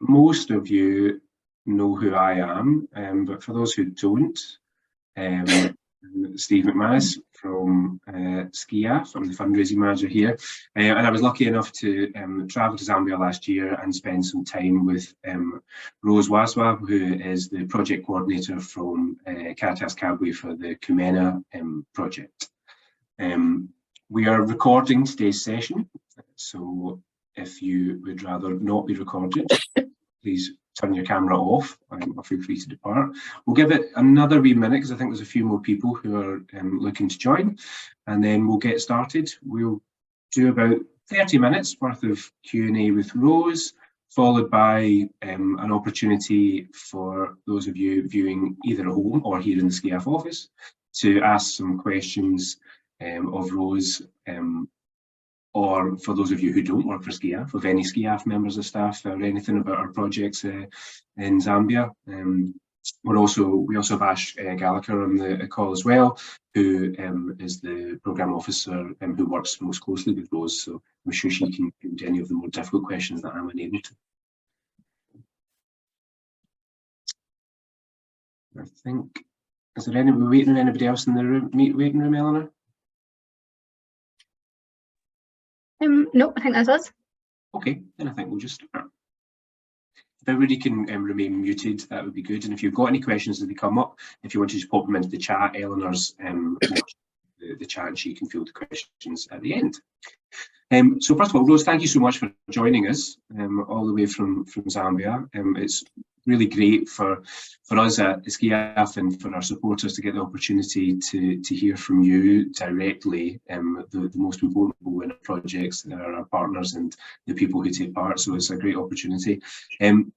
most of you know who I am, but for those who don't, Steve McManus from SCIAF. I'm the fundraising manager here, and I was lucky enough to travel to Zambia last year and spend some time with Rose Waswa, who is the project coordinator from Caritas Kabwe for the Kumena Project. We are recording today's session, so if you would rather not be recorded, please turn your camera off or feel free to depart. We'll give it another wee minute because I think there's a few more people who are looking to join, and then we'll get started. We'll do about 30 minutes worth of Q&A with Rose, followed by an opportunity for those of you viewing either at home or here in the SCIAF office to ask some questions of Rose, or for those of you who don't work for SCIAF, of any SCIAF members of staff or anything about our projects in Zambia. We also have Ash Gallagher on the call as well, who is the programme officer who works most closely with Rose, so I'm sure she can do any of the more difficult questions that I'm unable to. I think, is there any, we're waiting on anybody else in the room, waiting room, Eleanor? No, I think that's us. Okay, then I think we'll just start. If everybody can remain muted, that would be good. And if you've got any questions as they come up, if you want to just pop them into the chat, Eleanor's the chat, and she can field the questions at the end. So first of all, Rose, thank you so much for joining us all the way from Zambia. It's really great for us at SCIAF and for our supporters to get the opportunity to hear from you directly, the most important people in our projects that are our partners and the people who take part. So it's a great opportunity.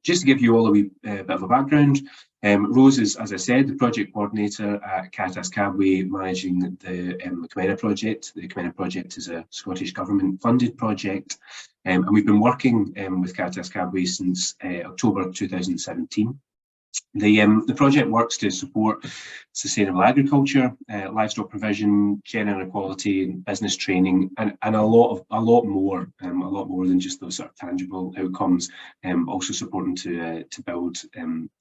Just to give you all a wee bit of a background, Rose is, as I said, the project coordinator at Caritas Kabwe, managing the Kumena Project. The Kumena Project is a Scottish Government funded project, and we've been working with Caritas Kabwe since October 2017. The project works to support sustainable agriculture, livestock provision, gender equality, and business training, and a lot more than just those sort of tangible outcomes. Also supporting to build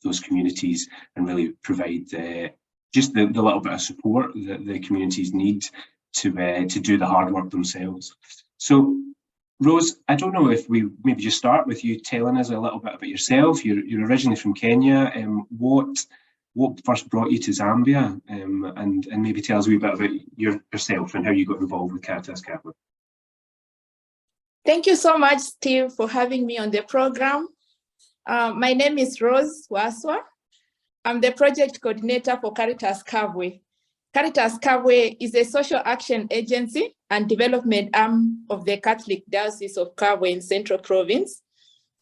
those communities and really provide just the little bit of support that the communities need to do the hard work themselves. So, Rose, I don't know if we maybe just start with you telling us a little bit about yourself. You're originally from Kenya. What first brought you to Zambia, and maybe tell us a wee bit about yourself and how you got involved with Caritas Kabwe. Thank you so much, Steve, for having me on the program. My name is Rose Waswa. I'm the project coordinator for Caritas Kabwe. Caritas Kabwe is a social action agency and development arm of the Catholic Diocese of Kabwe in Central Province.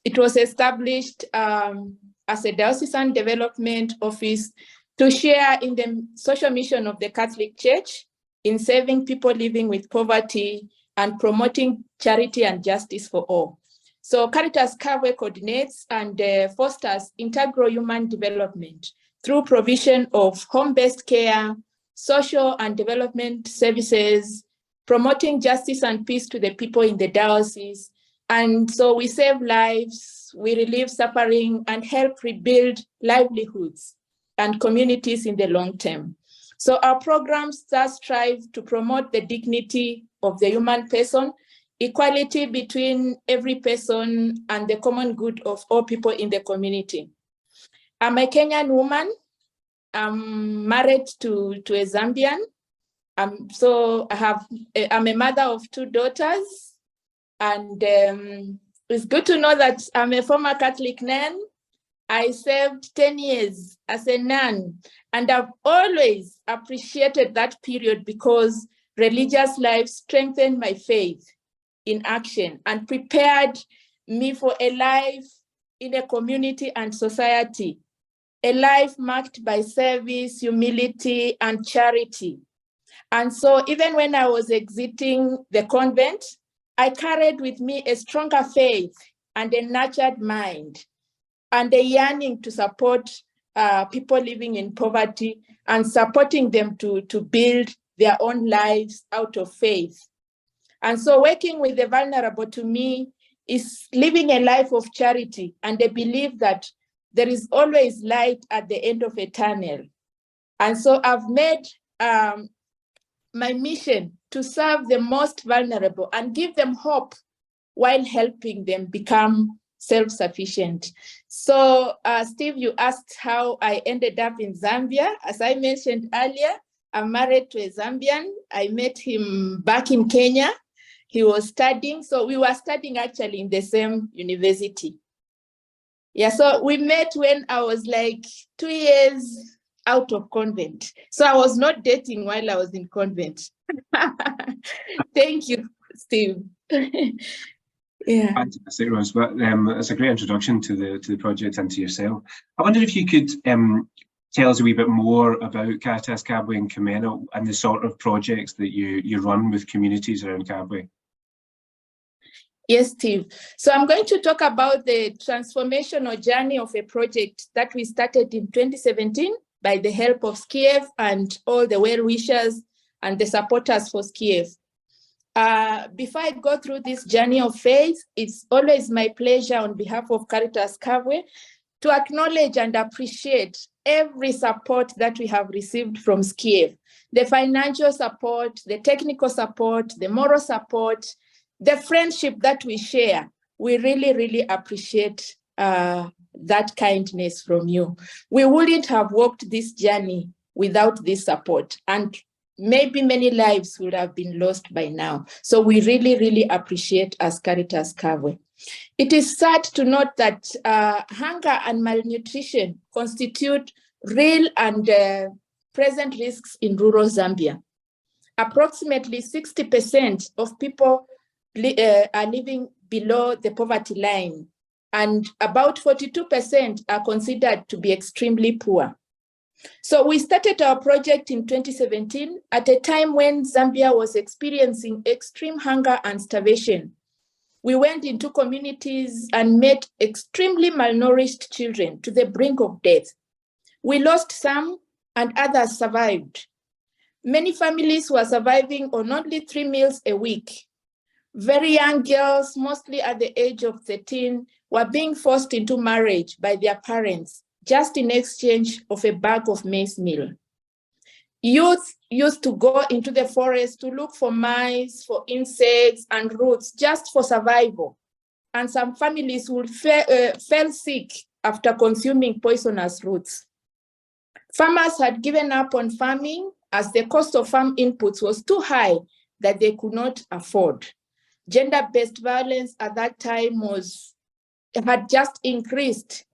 It was established as a diocesan development office to share in the social mission of the Catholic Church in saving people living with poverty and promoting charity and justice for all. So Caritas Kabwe coordinates and fosters integral human development through provision of home-based care, social and development services, promoting justice and peace to the people in the diocese. And so we save lives, we relieve suffering, and help rebuild livelihoods and communities in the long term. So our programs thus strive to promote the dignity of the human person, equality between every person, and the common good of all people in the community. I'm a Kenyan woman. I'm married to a Zambian. So I'm a mother of 2 daughters, and it's good to know that I'm a former Catholic nun. I served 10 years as a nun, and I've always appreciated that period because religious life strengthened my faith in action and prepared me for a life in a community and society, a life marked by service, humility, and charity. And so even when I was exiting the convent, I carried with me a stronger faith and a nurtured mind and a yearning to support people living in poverty and supporting them to build their own lives out of faith. And so working with the vulnerable to me is living a life of charity, and they believe that there is always light at the end of a tunnel. And so I've made my mission to serve the most vulnerable and give them hope while helping them become self-sufficient. So Steve, you asked how I ended up in Zambia. As I mentioned earlier, I'm married to a Zambian. I met him back in Kenya. He was studying, so we were studying actually in the same university. Yeah, so we met when I was like 2 years out of convent. So I was not dating while I was in convent. Thank you, Steve. Yeah. Fantastic, Rose. But it's a great introduction to the project and to yourself. I wonder if you could tell us a wee bit more about Caritas Kabwe and Kumena and the sort of projects that you run with communities around Kabwe. Yes, Steve. So I'm going to talk about the transformational journey of a project that we started in 2017 by the help of SCIAF and all the well-wishers and the supporters for SCIAF. Before I go through this journey of faith, it's always my pleasure on behalf of Caritas Kabwe to acknowledge and appreciate every support that we have received from SCIAF. The financial support, the technical support, the moral support, the friendship that we share. We really, really appreciate that kindness from you. We wouldn't have walked this journey without this support, and maybe many lives would have been lost by now. So we really, really appreciate as Caritas Kabwe. It is sad to note that hunger and malnutrition constitute real and present risks in rural Zambia. Approximately 60% of people are living below the poverty line, and about 42% are considered to be extremely poor. So we started our project in 2017 at a time when Zambia was experiencing extreme hunger and starvation. We went into communities and met extremely malnourished children to the brink of death. We lost some and others survived. Many families were surviving on only 3 meals a week. Very young girls, mostly at the age of 13, were being forced into marriage by their parents just in exchange of a bag of maize meal. Youth used to go into the forest to look for mice, for insects and roots just for survival. And some families would fell sick after consuming poisonous roots. Farmers had given up on farming as the cost of farm inputs was too high that they could not afford. Gender-based violence at that time had just increased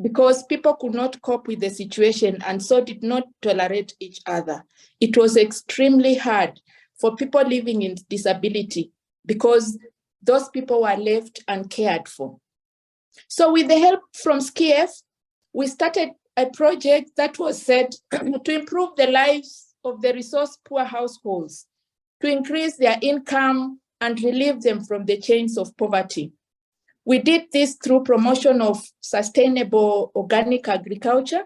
because people could not cope with the situation and so did not tolerate each other. It was extremely hard for people living in disability because those people were left uncared for. So with the help from SCIAF, we started a project that was set to improve the lives of the resource-poor households, to increase their income and relieve them from the chains of poverty. We did this through promotion of sustainable organic agriculture,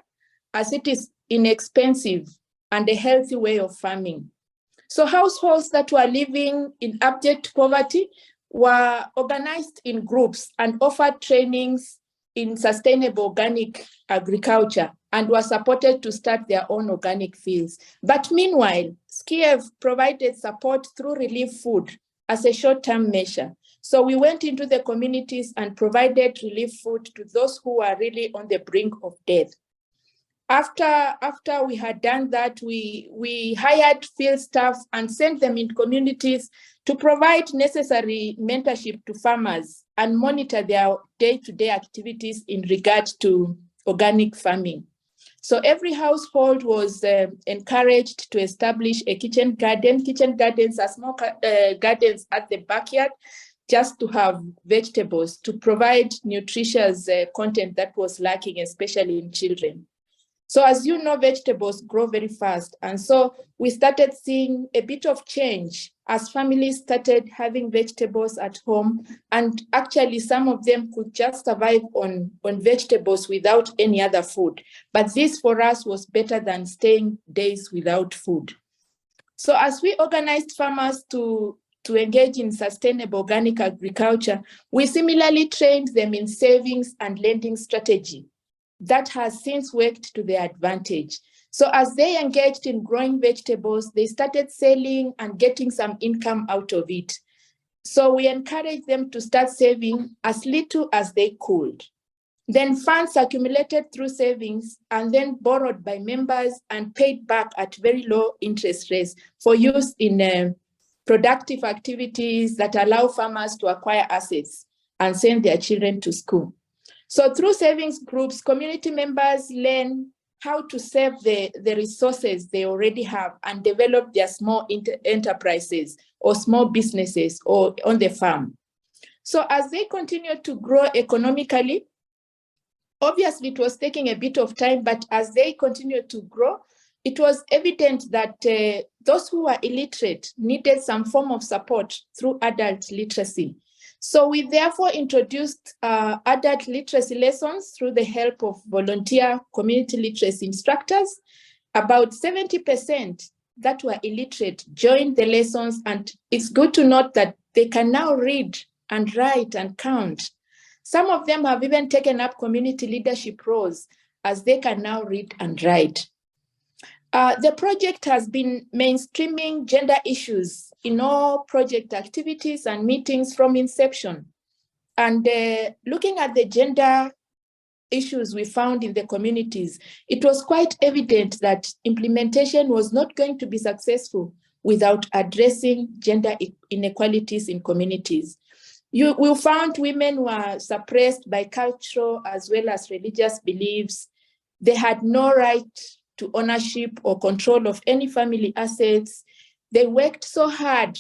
as it is inexpensive and a healthy way of farming. So households that were living in abject poverty were organized in groups and offered trainings in sustainable organic agriculture and were supported to start their own organic fields. But meanwhile, SCIAF provided support through relief food as a short-term measure. So we went into the communities and provided relief food to those who were really on the brink of death. After we had done that, we hired field staff and sent them in communities to provide necessary mentorship to farmers and monitor their day-to-day activities in regard to organic farming. So every household was encouraged to establish a kitchen garden. Kitchen gardens are small gardens at the backyard, just to have vegetables, to provide nutritious content that was lacking, especially in children. So as you know, vegetables grow very fast. And so we started seeing a bit of change as families started having vegetables at home. And actually some of them could just survive on vegetables without any other food. But this for us was better than staying days without food. So as we organized farmers to to engage in sustainable organic agriculture, we similarly trained them in savings and lending strategy that has since worked to their advantage. So as they engaged in growing vegetables, they started selling and getting some income out of it. So we encouraged them to start saving as little as they could. Then funds accumulated through savings and then borrowed by members and paid back at very low interest rates for use in productive activities that allow farmers to acquire assets and send their children to school. So through savings groups, community members learn how to save the resources they already have and develop their small enterprises or small businesses or on the farm. So as they continue to grow economically, obviously it was taking a bit of time, but as they continued to grow, it was evident that those who were illiterate needed some form of support through adult literacy. So we therefore introduced adult literacy lessons through the help of volunteer community literacy instructors. About 70% that were illiterate joined the lessons, and it's good to note that they can now read and write and count. Some of them have even taken up community leadership roles as they can now read and write. The project has been mainstreaming gender issues in all project activities and meetings from inception. And looking at the gender issues we found in the communities, it was quite evident that implementation was not going to be successful without addressing gender inequalities in communities. We found women were suppressed by cultural as well as religious beliefs. They had no right to ownership or control of any family assets. They worked so hard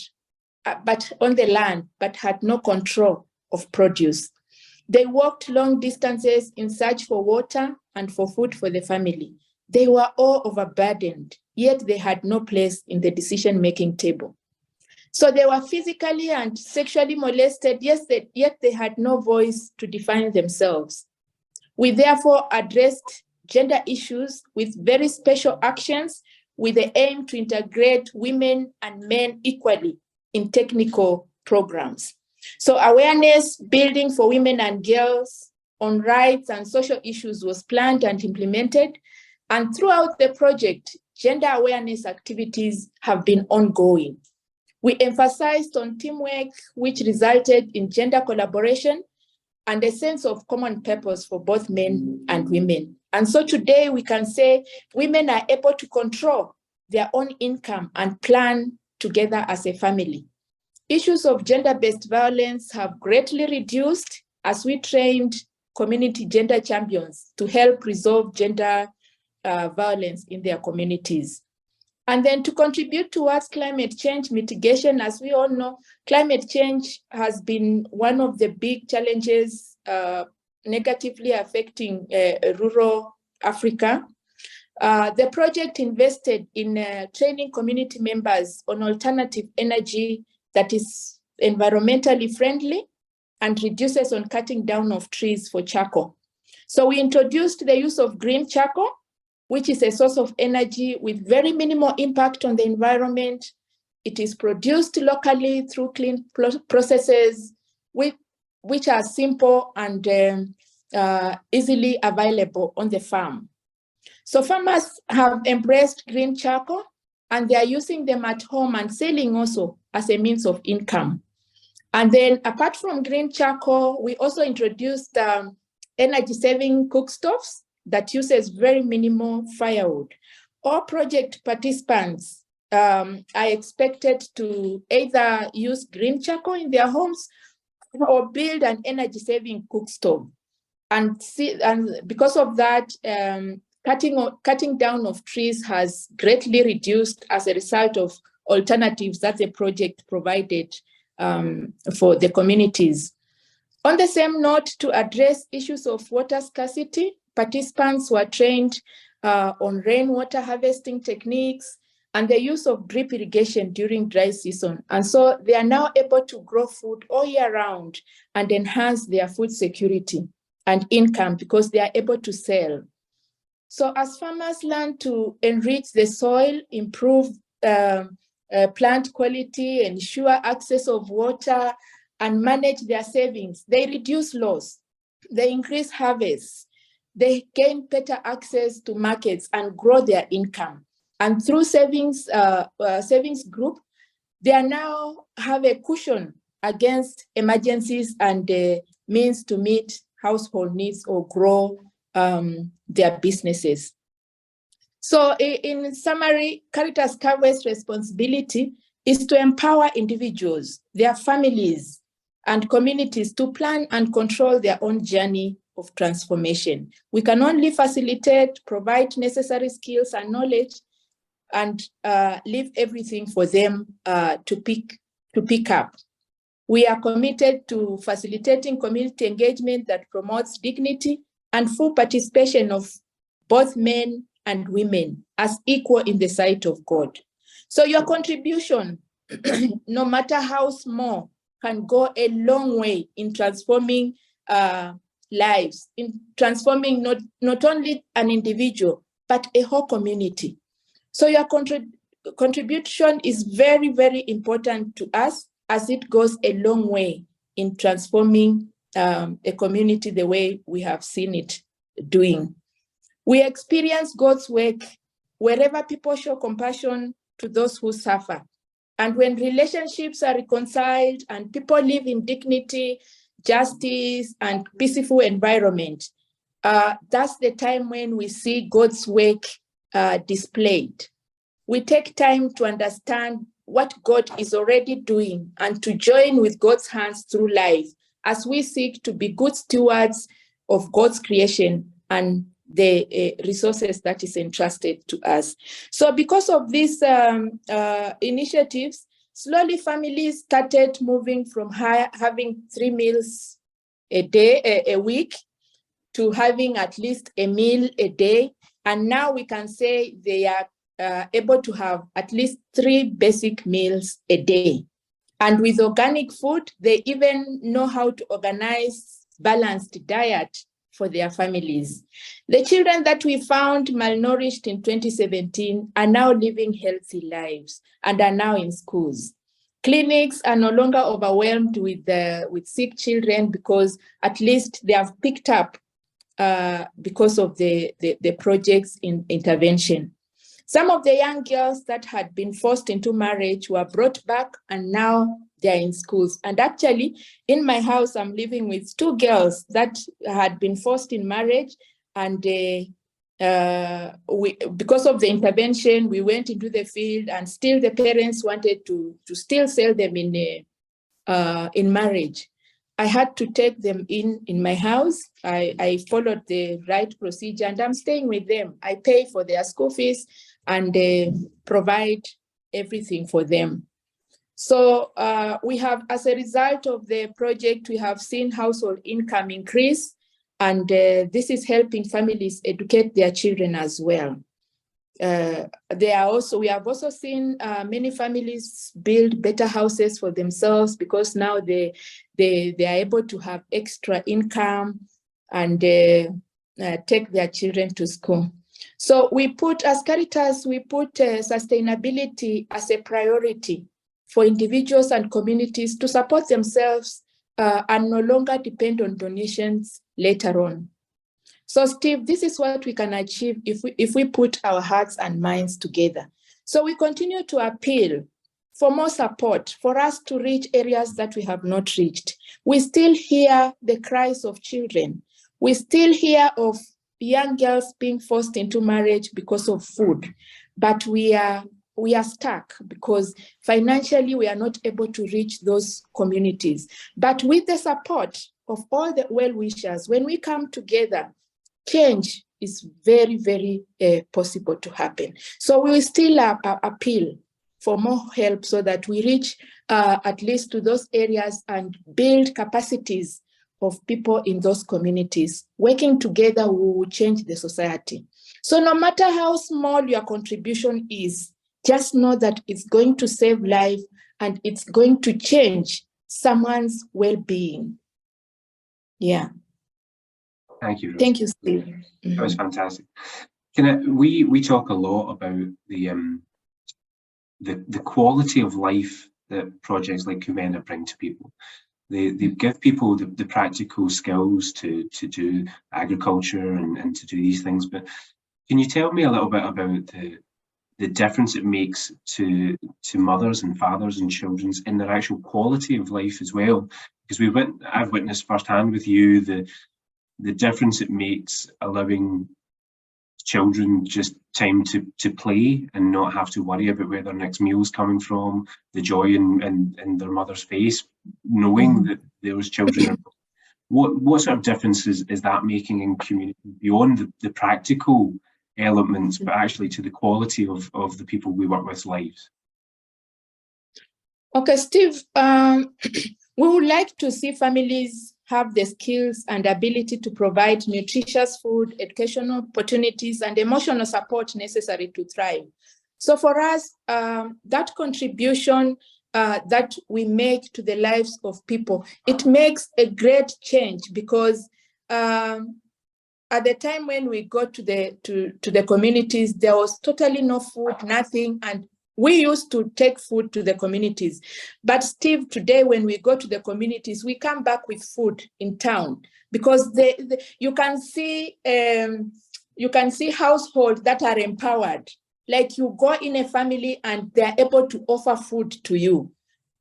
but on the land, but had no control of produce. They walked long distances in search for water and for food for the family. They were all overburdened, yet they had no place in the decision-making table. So they were physically and sexually molested, yet they had no voice to define themselves. We therefore addressed gender issues with very special actions with the aim to integrate women and men equally in technical programs. So awareness building for women and girls on rights and social issues was planned and implemented. And throughout the project, gender awareness activities have been ongoing. We emphasized on teamwork, which resulted in gender collaboration and a sense of common purpose for both men and women. And so today we can say women are able to control their own income and plan together as a family. Issues of gender-based violence have greatly reduced as we trained community gender champions to help resolve gender violence in their communities. And then to contribute towards climate change mitigation, as we all know, climate change has been one of the big challenges negatively affecting rural Africa. The project invested in training community members on alternative energy that is environmentally friendly and reduces on cutting down of trees for charcoal. So we introduced the use of green charcoal, which is a source of energy with very minimal impact on the environment. It is produced locally through clean processes which are simple and easily available on the farm. So farmers have embraced green charcoal and they are using them at home and selling also as a means of income. And then apart from green charcoal, we also introduced energy-saving cook stoves that uses very minimal firewood. All project participants are expected to either use green charcoal in their homes or build an energy-saving cook stove. And because of that, cutting down of trees has greatly reduced as a result of alternatives that the project provided for the communities. On the same note, to address issues of water scarcity, participants were trained on rainwater harvesting techniques and the use of drip irrigation during dry season. And so they are now able to grow food all year round and enhance their food security and income because they are able to sell. So as farmers learn to enrich the soil, improve plant quality, ensure access of water, and manage their savings. They reduce loss, they increase harvests, they gain better access to markets and grow their income. And through savings group, they are now have a cushion against emergencies and means to meet household needs or grow their businesses. So in summary, Caritas Kavwe's responsibility is to empower individuals, their families, and communities to plan and control their own journey of transformation. We can only facilitate, provide necessary skills and knowledge, and leave everything for them to pick up. We are committed to facilitating community engagement that promotes dignity and full participation of both men and women as equal in the sight of God. So your contribution, no matter how small, can go a long way in transforming lives, in transforming not only an individual, but a whole community. So your contribution is very, very important to us, as it goes a long way in transforming a community the way we have seen it doing. We experience God's work wherever people show compassion to those who suffer. And when relationships are reconciled and people live in dignity, justice, and peaceful environment, that's the time when we see God's work displayed. We take time to understand what God is already doing and to join with God's hands through life as we seek to be good stewards of God's creation and the resources that is entrusted to us. So because of these initiatives, slowly families started moving from having 3 meals a week to having at least a meal a day. And now we can say they are able to have at least 3 basic meals a day. And with organic food, they even know how to organize balanced diet for their families. The children that we found malnourished in 2017 are now living healthy lives and are now in schools. Clinics are no longer overwhelmed with sick children because at least they have picked up because of the project's intervention. Some of the young girls that had been forced into marriage were brought back and now they're in schools. And actually, in my house, I'm living with 2 girls that had been forced in marriage. And because of the intervention, we went into the field and still the parents wanted to still sell them in marriage. I had to take them in my house. I followed the right procedure and I'm staying with them. I pay for their school fees and provide everything for them. So we have, as a result of the project, we have seen household income increase, and this is helping families educate their children as well. We have also seen many families build better houses for themselves because now they are able to have extra income and take their children to school. So as Caritas, we put sustainability as a priority for individuals and communities to support themselves and no longer depend on donations later on. So Steve, this is what we can achieve if we put our hearts and minds together. So we continue to appeal for more support for us to reach areas that we have not reached. We still hear the cries of children. We still hear of young girls being forced into marriage because of food, but we are stuck because financially we are not able to reach those communities. But with the support of all the well-wishers, when we come together, change is very, very possible to happen. So we will still appeal for more help so that we reach at least to those areas and build capacities of people in those communities. Working together, we will change the society. So no matter how small your contribution is, just know that it's going to save life and it's going to change someone's well-being. Yeah. Thank you, Rose. Thank you, Steve. That was fantastic. We talk a lot about the the quality of life that projects like Kumena bring to people. They give people the practical skills to do agriculture and to do these things. But can you tell me a little bit about the difference it makes to mothers and fathers and children in their actual quality of life as well? Because I've witnessed firsthand with you the difference it makes allowing children just time to play and not have to worry about where their next meal's coming from, the joy in their mother's face, knowing that those children are. What sort of differences is that making in community beyond the practical elements, but actually to the quality of the people we work with lives? Okay, Steve, we would like to see families have the skills and ability to provide nutritious food, educational opportunities, and emotional support necessary to thrive. So for us, that contribution that we make to the lives of people, it makes a great change, because at the time when we got to the communities, there was totally no food, nothing, and we used to take food to the communities. But Steve, today when we go to the communities, we come back with food in town, because you can see households that are empowered. Like you go in a family and they're able to offer food to you.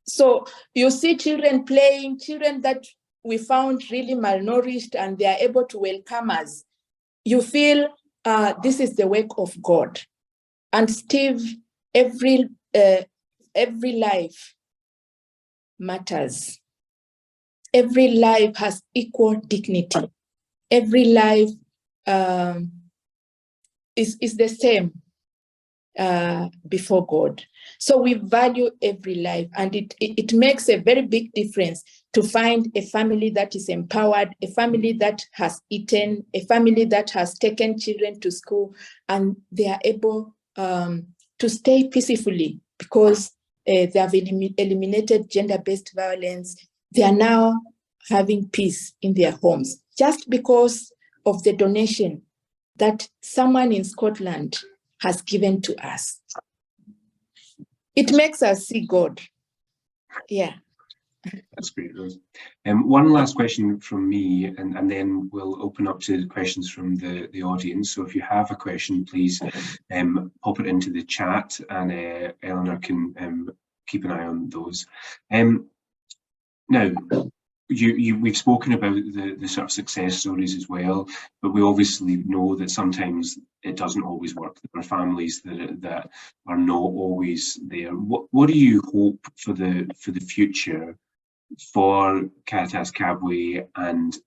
So you see children playing, children that we found really malnourished, and they are able to welcome us. You feel this is the work of God. And Steve, every life matters. Every life has equal dignity. Every life is the same before God. So we value every life, and it makes a very big difference to find a family that is empowered, a family that has eaten, a family that has taken children to school, and they are able to stay peacefully because they have eliminated gender-based violence. They are now having peace in their homes just because of the donation that someone in Scotland has given to us. It makes us see God. Yeah. That's great, Rose. One last question from me, and then we'll open up to questions from the audience. So if you have a question, please pop it into the chat, and Eleanor can keep an eye on those. Now, we've spoken about the sort of success stories as well, but we obviously know that sometimes it doesn't always work. There are families that are not always there. What do you hope for the future for Caritas Cabway and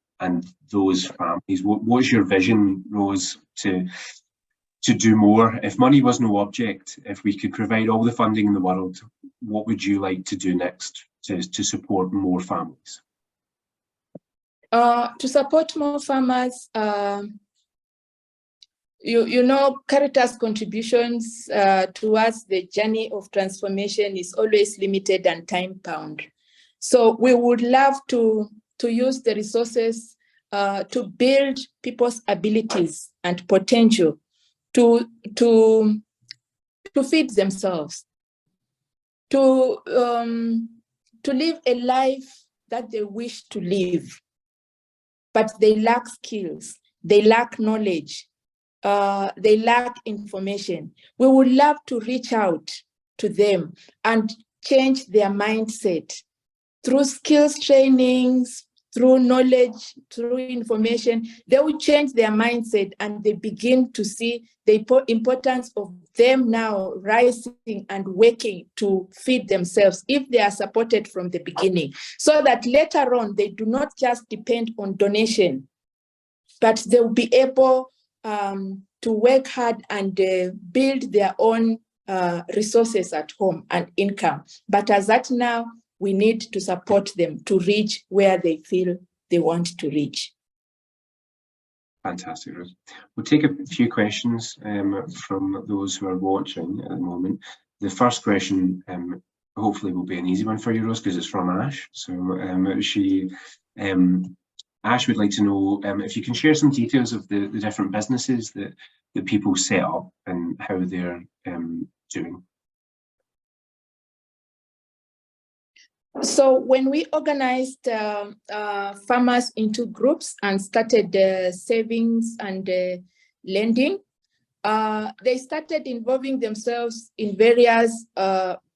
those families? What's your vision, Rose, to do more? If money was no object, if we could provide all the funding in the world, what would you like to do next to support more families? To support more farmers, you know, Caritas contributions towards the journey of transformation is always limited and time-bound. So we would love to use the resources to build people's abilities and potential to feed themselves, to live a life that they wish to live, but they lack skills, they lack knowledge, they lack information. We would love to reach out to them and change their mindset through skills trainings, through knowledge, through information. They will change their mindset, and they begin to see the importance of them now rising and working to feed themselves if they are supported from the beginning, so that later on they do not just depend on donation, but they will be able to work hard and build their own resources at home and income. But as at now, we need to support them to reach where they feel they want to reach. Fantastic, Rose. We'll take a few questions from those who are watching at the moment. The first question hopefully will be an easy one for you, Rose, because it's from Ash. So Ash would like to know if you can share some details of the different businesses that people set up and how they're doing. So when we organized farmers into groups and started savings and lending, they started involving themselves in various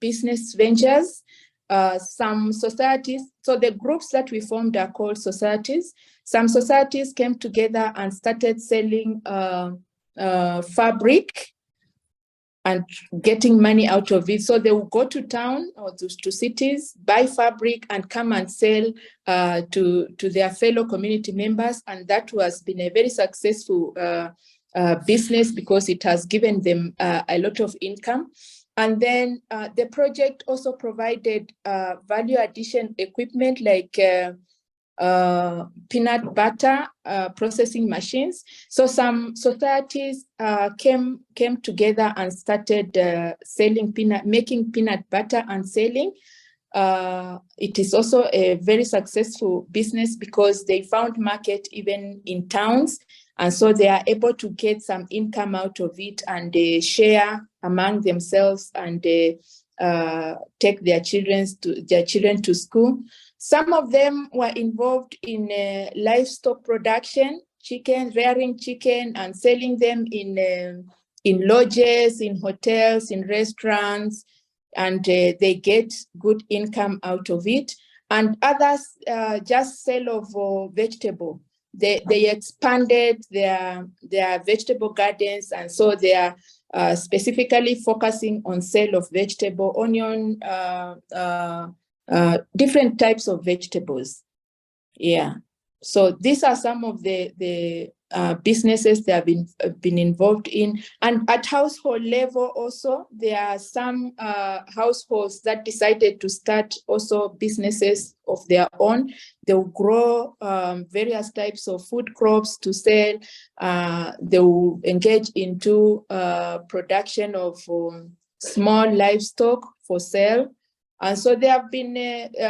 business ventures, some societies. So the groups that we formed are called societies. Some societies came together and started selling fabric and getting money out of it. So they will go to town or to cities, buy fabric and come and sell to their fellow community members. And that has been a very successful business because it has given them a lot of income. And then the project also provided value addition equipment like peanut butter processing machines. So some societies came together and started making peanut butter and selling. It is also a very successful business because they found market even in towns. And so they are able to get some income out of it and they share among themselves and they take their children to school. Some of them were involved in livestock production, rearing chicken and selling them in lodges, in hotels, in restaurants, and they get good income out of it. And others just sell of vegetable. They expanded their vegetable gardens, and so they are specifically focusing on sale of vegetable, onion, different types of vegetables. Yeah. So these are some of the businesses they have been involved in. And at household level also, there are some households that decided to start also businesses of their own. They will grow various types of food crops to sell. They will engage into production of small livestock for sale. And so they have been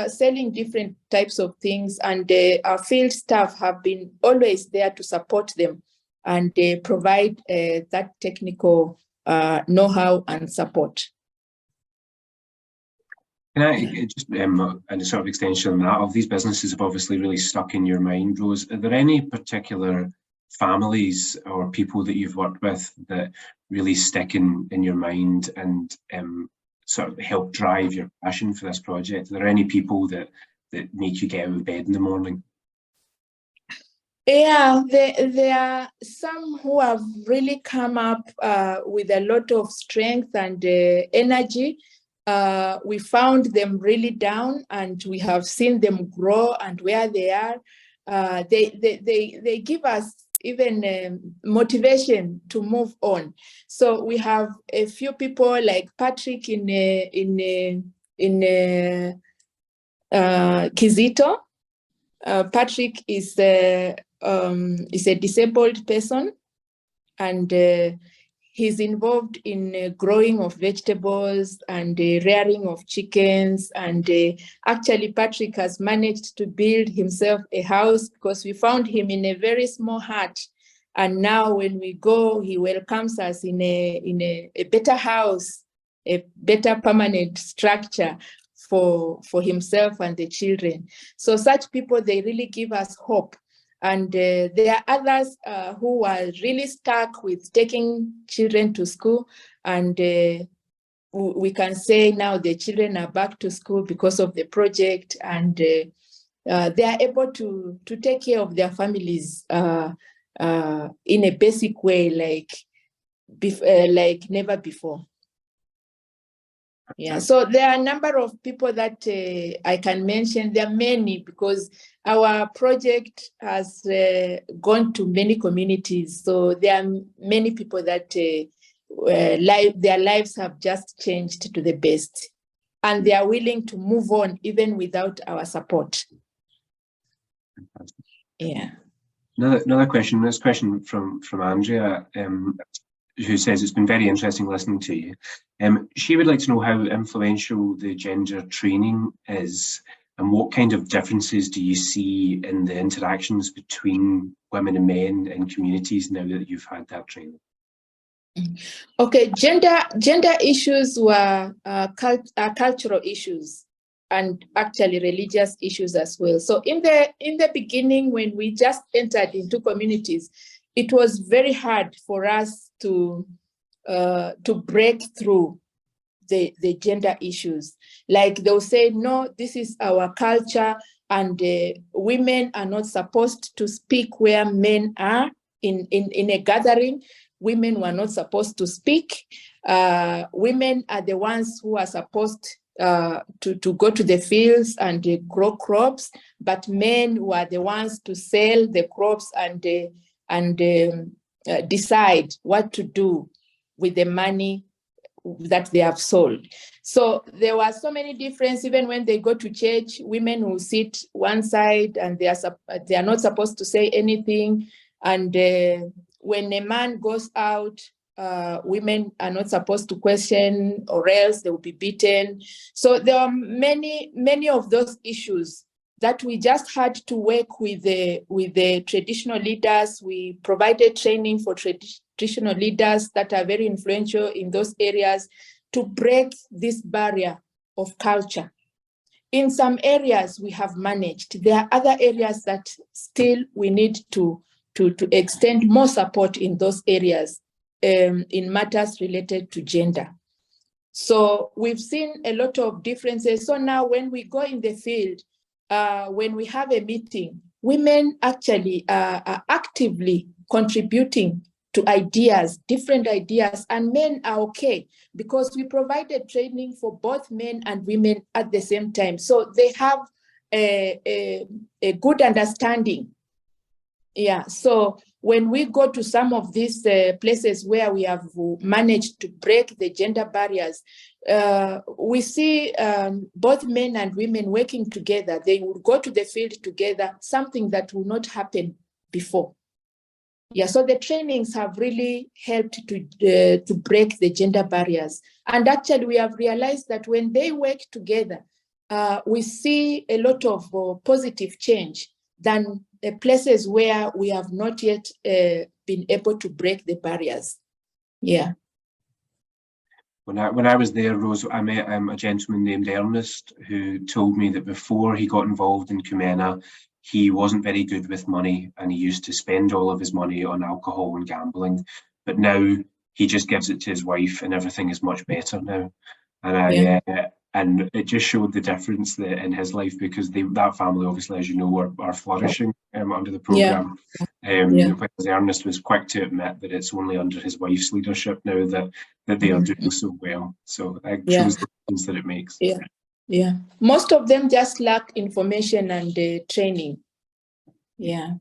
selling different types of things, and our field staff have been always there to support them and provide that technical know-how and support. Can I just, and a sort of extension on that, of these businesses have obviously really stuck in your mind, Rose. Are there any particular families or people that you've worked with that really stick in your mind and sort of help drive your passion for this project? Are there any people that make you get out of bed in the morning? Yeah, there are some who have really come up with a lot of strength and energy. We found them really down, and we have seen them grow and where they are. They give us even motivation to move on. So we have a few people like Patrick in Kizito. Patrick is a disabled person, and he's involved in growing of vegetables and rearing of chickens. And actually, Patrick has managed to build himself a house because we found him in a very small hut. And now when we go, he welcomes us in a better house, a better permanent structure for himself and the children. So such people, they really give us hope. And there are others who are really stuck with taking children to school. And we can say now the children are back to school because of the project. And they are able to take care of their families in a basic way, like never before. Yeah, so there are a number of people that I can mention. There are many because our project has gone to many communities. So there are many people that their lives have just changed to the best, and they are willing to move on even without our support. Yeah. Another question. This question from Andrea, who says it's been very interesting listening to you. She would like to know how influential the gender training is, and what kind of differences do you see in the interactions between women and men in communities now that you've had that training? Okay, gender issues were cultural issues. and actually religious issues as well. So in the beginning, when we just entered into communities, it was very hard for us to break through the gender issues. Like they'll say, no, this is our culture, and women are not supposed to speak where men are. In a gathering, women were not supposed to speak. Women are the ones who are supposed to go to the fields and grow crops, but men were the ones to sell the crops and decide what to do with the money that they have sold. So there were so many differences. Even when they go to church, women will sit one side and they are not supposed to say anything. And when a man goes out, women are not supposed to question, or else they will be beaten. So there are many of those issues that we just had to work with the traditional leaders. We provided training for traditional leaders that are very influential in those areas to break this barrier of culture. In some areas we have managed. There are other areas that still we need to extend more support in those areas in matters related to gender. So we've seen a lot of differences. So now when we go in the field, when we have a meeting, women actually are actively contributing to ideas, different ideas, and men are okay because we provided training for both men and women at the same time. So they have a good understanding. Yeah, so when we go to some of these places where we have managed to break the gender barriers, we see both men and women working together. They will go to the field together, something that will not happen before. Yeah, so the trainings have really helped to break the gender barriers. And actually, we have realized that when they work together, we see a lot of positive change than places where we have not yet been able to break the barriers. Yeah. When I was there, Rose, I met a gentleman named Ernest who told me that before he got involved in Kumena, he wasn't very good with money and he used to spend all of his money on alcohol and gambling. But now he just gives it to his wife and everything is much better now. And and it just showed the difference that in his life, because that family, obviously, as you know, are flourishing under the programme. Whereas Ernest was quick to admit that it's only under his wife's leadership now that they are doing so well. So it shows the difference that it makes. Yeah. Most of them just lack information and training. Yeah.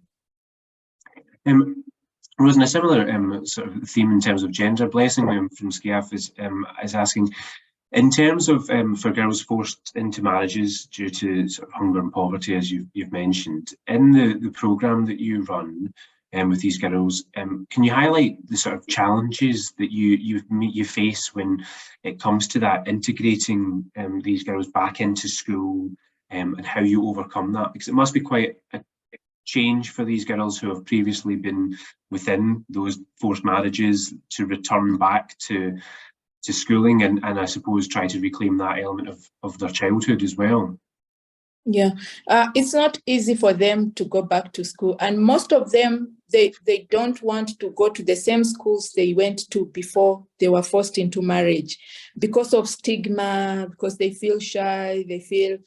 Rose, in a similar sort of theme in terms of gender, Blessing from SCIAF is asking, in terms of for girls forced into marriages due to sort of hunger and poverty, as you've mentioned, in the programme that you run with these girls, can you highlight the sort of challenges that you face when it comes to that integrating these girls back into school, and how you overcome that? Because it must be quite a change for these girls who have previously been within those forced marriages to return back to schooling and I suppose try to reclaim that element of their childhood as well. Yeah, it's not easy for them to go back to school, and most of them they don't want to go to the same schools they went to before they were forced into marriage because of stigma, because they feel shy, they feel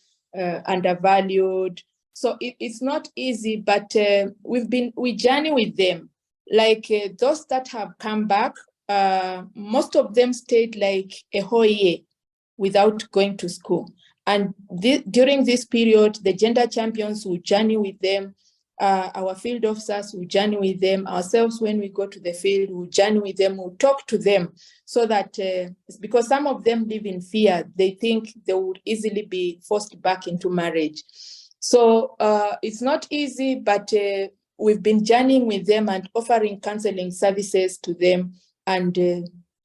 undervalued. So it's not easy, but we journey with them. Like those that have come back, most of them stayed like a whole year without going to school. And during this period, the gender champions will journey with them. Our field officers will journey with them. Ourselves, when we go to the field, we'll journey with them, we'll talk to them so that, because some of them live in fear, they think they would easily be forced back into marriage. So it's not easy, but we've been journeying with them and offering counseling services to them. And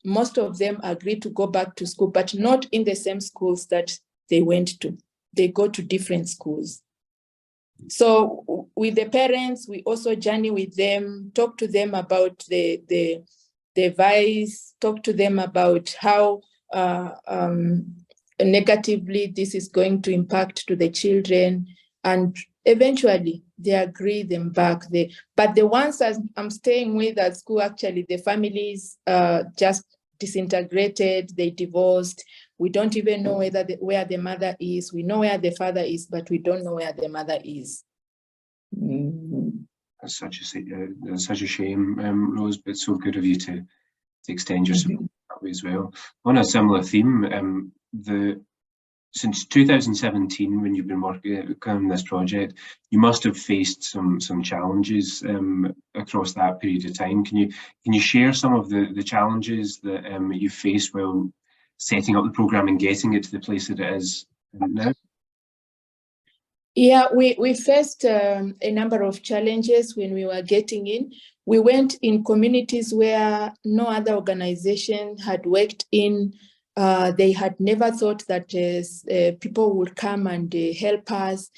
most of them agree to go back to school, but not in the same schools that they went to. They go to different schools. So with the parents, we also journey with them, talk to them about the advice, talk to them about how negatively this is going to impact to the children, and eventually they agree them back. But the ones that I'm staying with at school, actually the families just disintegrated, they divorced. We don't even know where the mother is. We know where the father is, but we don't know where the mother is. That's such a shame, Rose, but it's so good of you to extend your support that way as well. On a similar theme, since 2017, when you've been working on this project, you must have faced some challenges across that period of time. Can you share some of the challenges that you faced while setting up the program and getting it to the place that it is now? Yeah, we faced a number of challenges when we were getting in. We went in communities where no other organization had worked in. They had never thought that people would come and help us.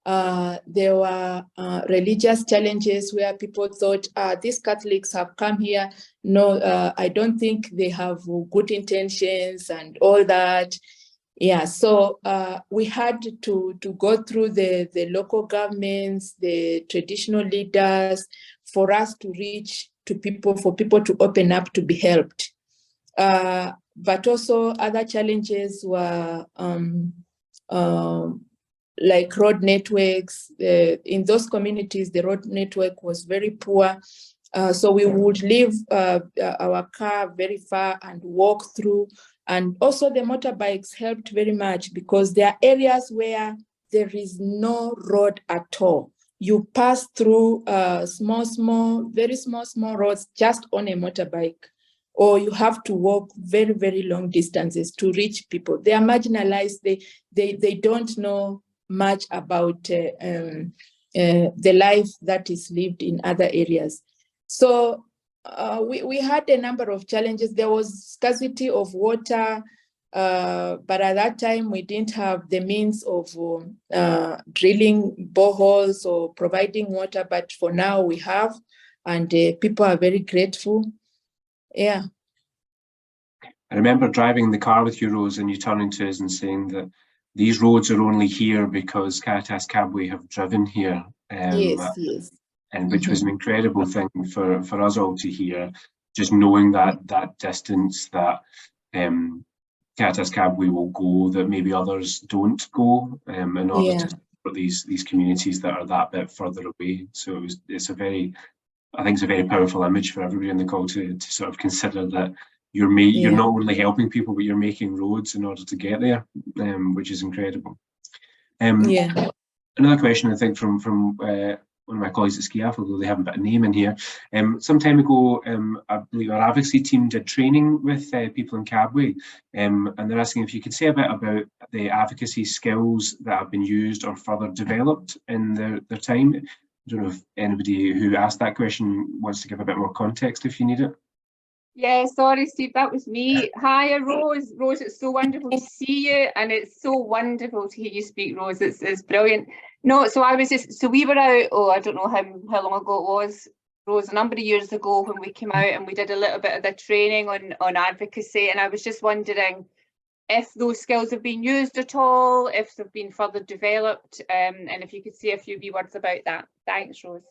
There were religious challenges where people thought, these Catholics have come here. No, I don't think they have good intentions and all that. Yeah, so we had to go through the local governments, the traditional leaders, for us to reach to people, for people to open up to be helped. But also other challenges were like road networks. In those communities, the road network was very poor. So we would leave our car very far and walk through. And also the motorbikes helped very much, because there are areas where there is no road at all. You pass through very small roads just on a motorbike, or you have to walk very, very long distances to reach people. They are marginalized. They don't know much about the life that is lived in other areas. So we had a number of challenges. There was scarcity of water, but at that time we didn't have the means of drilling boreholes or providing water, but for now we have, and people are very grateful. Yeah. I remember driving the car with you, Rose, and you turning to us and saying that these roads are only here because Caritas Kabwe have driven here. Yes. And which was an incredible thing for us all to hear, just knowing that distance that Caritas Kabwe will go, that maybe others don't go, in order to support these communities that are that bit further away. So it's a very powerful image for everybody on the call to sort of consider that you're not only helping people, but you're making roads in order to get there, which is incredible. Another question, I think, from one of my colleagues at SCIAF, although they haven't put a name in here. Some time ago, I believe our advocacy team did training with people in Kabwe, and they're asking if you could say a bit about the advocacy skills that have been used or further developed in their time. I don't know if anybody who asked that question wants to give a bit more context if you need it. Yeah, sorry, Steve, that was me. Hi, Rose. Rose, it's so wonderful to see you, and it's so wonderful to hear you speak, Rose. It's brilliant. No, so we were out, I don't know how long ago it was, Rose, a number of years ago when we came out and we did a little bit of the training on advocacy, and I was just wondering if those skills have been used at all, if they've been further developed, and if you could say a few wee words about that. Thanks, Rose.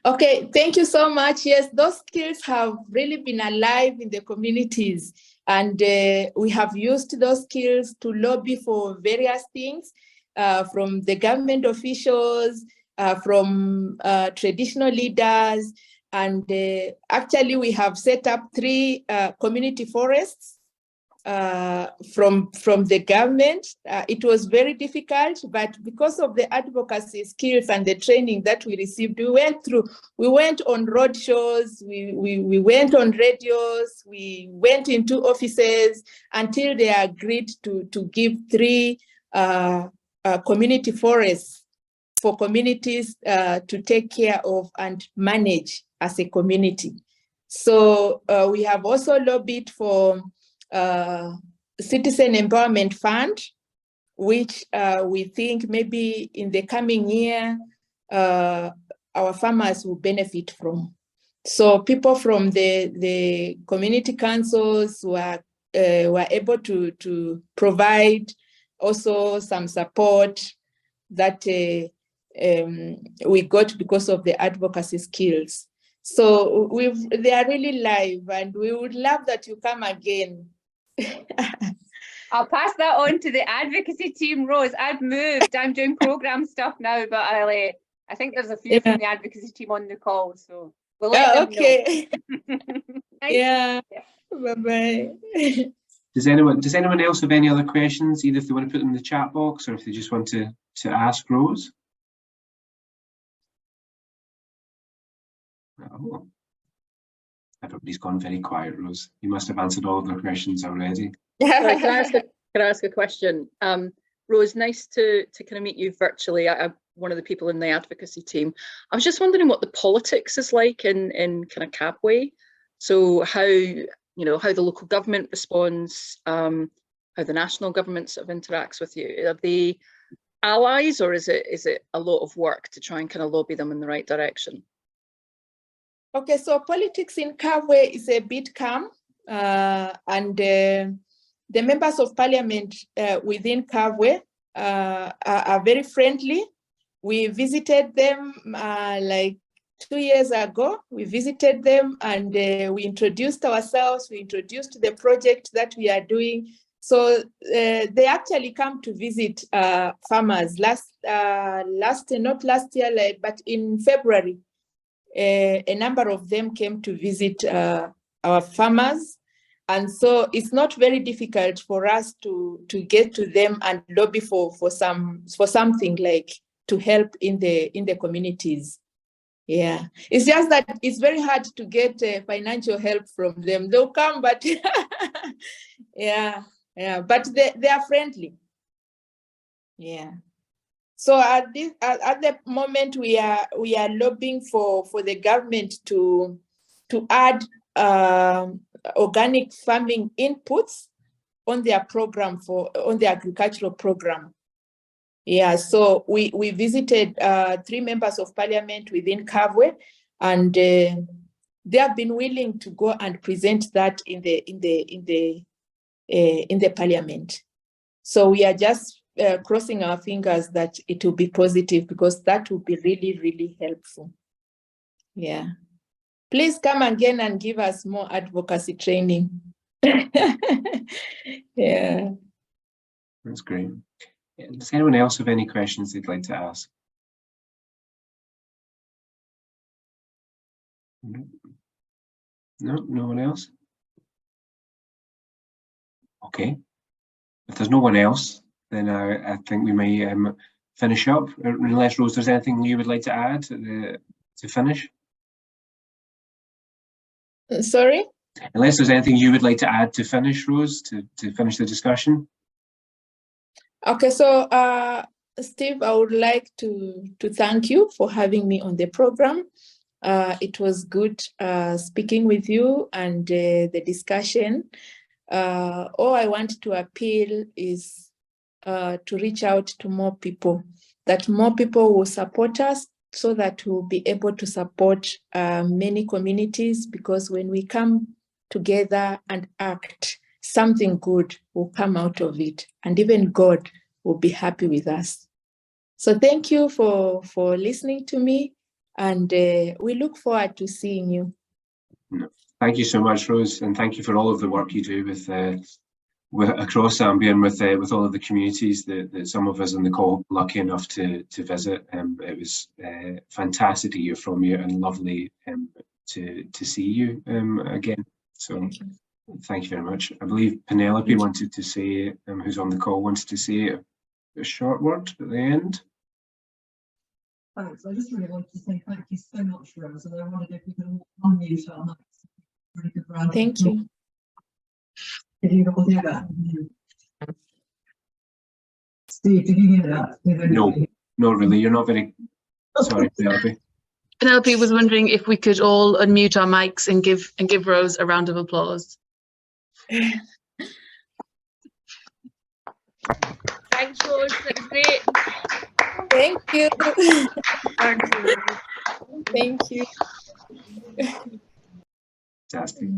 Okay, thank you so much. Yes, those skills have really been alive in the communities, and we have used those skills to lobby for various things, from the government officials, from traditional leaders, and actually we have set up 3 community forests from the government. It was very difficult, but because of the advocacy skills and the training that we received, we went on road shows, we went on radios, we went into offices until they agreed to give 3 community forests for communities to take care of and manage as a community. So we have also lobbied for Citizen Empowerment Fund, which we think maybe in the coming year, our farmers will benefit from. So people from the community councils were were able to provide also some support that we got because of the advocacy skills. So they are really live, and we would love that you come again. I'll pass that on to the advocacy team, Rose. I've moved. I'm doing program stuff now, but I think there's a few from the advocacy team on the call, so we'll let them know. Yeah. Bye-bye. Does anyone else have any other questions, either if they want to put them in the chat box or if they just want to ask Rose? Oh. Everybody's gone very quiet, Rose. You must have answered all of their questions already. Sorry, can I ask a question? Rose, nice to kind of meet you virtually. I'm one of the people in the advocacy team. I was just wondering what the politics is like in kind of Kabwe. So how the local government responds, how the national government sort of interacts with you. Are they allies, or is it a lot of work to try and kind of lobby them in the right direction? Okay, so politics in Kabwe is a bit calm, and the members of parliament within Kabwe are very friendly. We visited them like 2 years ago. We visited them and we introduced ourselves. We introduced the project that we are doing. So they actually come to visit farmers not last year, but in February. A number of them came to visit our farmers, and so it's not very difficult for us to get to them and lobby for something like to help in the communities. Yeah, it's just that it's very hard to get financial help from them. They'll come, but yeah, but they are friendly. Yeah. So at the moment we are lobbying for the government to add organic farming inputs on their program on the agricultural program. Yeah, so we visited 3 members of parliament within Kabwe, and they have been willing to go and present that in the parliament. So we are just crossing our fingers that it will be positive, because that will be really, really helpful. Yeah. Please come again and give us more advocacy training. Yeah. That's great. Does anyone else have any questions they'd like to ask? No, no one else? Okay. If there's no one else, then I think we may finish up. Unless, Rose, there's anything you would like to add to finish? Sorry? Unless there's anything you would like to add to finish, Rose, to finish the discussion? Okay, so Steve, I would like to thank you for having me on the program. It was good speaking with you and the discussion. All I want to appeal is to reach out to more people, that more people will support us so that we'll be able to support many communities, because when we come together and act, something good will come out of it, and even God will be happy with us. So thank you for listening to me, and we look forward to seeing you. Thank you so much, Rose, and thank you for all of the work you do with across Zambia and with all of the communities that some of us on the call lucky enough to visit. It was fantastic to hear from you, and lovely to see you again. So thank you very much. I believe Penelope wanted to say, who's on the call, wanted to say a short word at the end. Thanks. I just really wanted to say thank you so much, Rose, and I wondered if we could all unmute our mics. Really good round. Thank you. Did you all hear that? Steve, did you hear that? No, not really. You're not very. Sorry, Penelope. Penelope was wondering if we could all unmute our mics and give Rose a round of applause. Thanks, Rose. That was great. Thank you. Thank you. Thank you. Fantastic.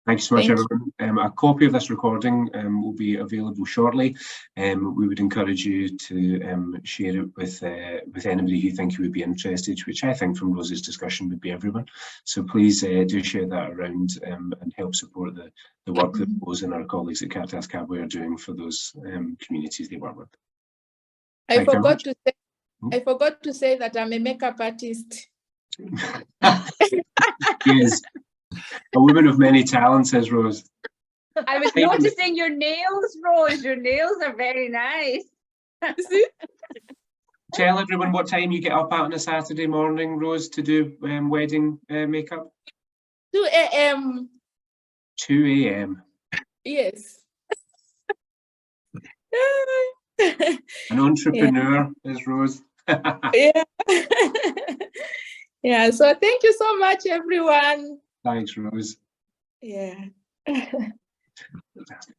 Thank you so much, Thank you. everyone. A copy of this recording will be available shortly. We would encourage you to share it with anybody who think you would be interested, which I think from Rose's discussion would be everyone. So please do share that around and help support the work that Rose and our colleagues at Caritas Cabway are doing for those communities they work with. I Thank you very forgot much. to say. I forgot to say that I'm a makeup artist. Yes, a woman of many talents, says Rose. I was noticing your nails, Rose. Your nails are very nice. Tell everyone what time you get up at on a Saturday morning, Rose, to do wedding makeup. 2 a.m. 2 a.m. Yes. An entrepreneur, is Rose. Yeah. Yeah. So thank you so much, everyone. Thanks, Rose. Yeah. Fantastic.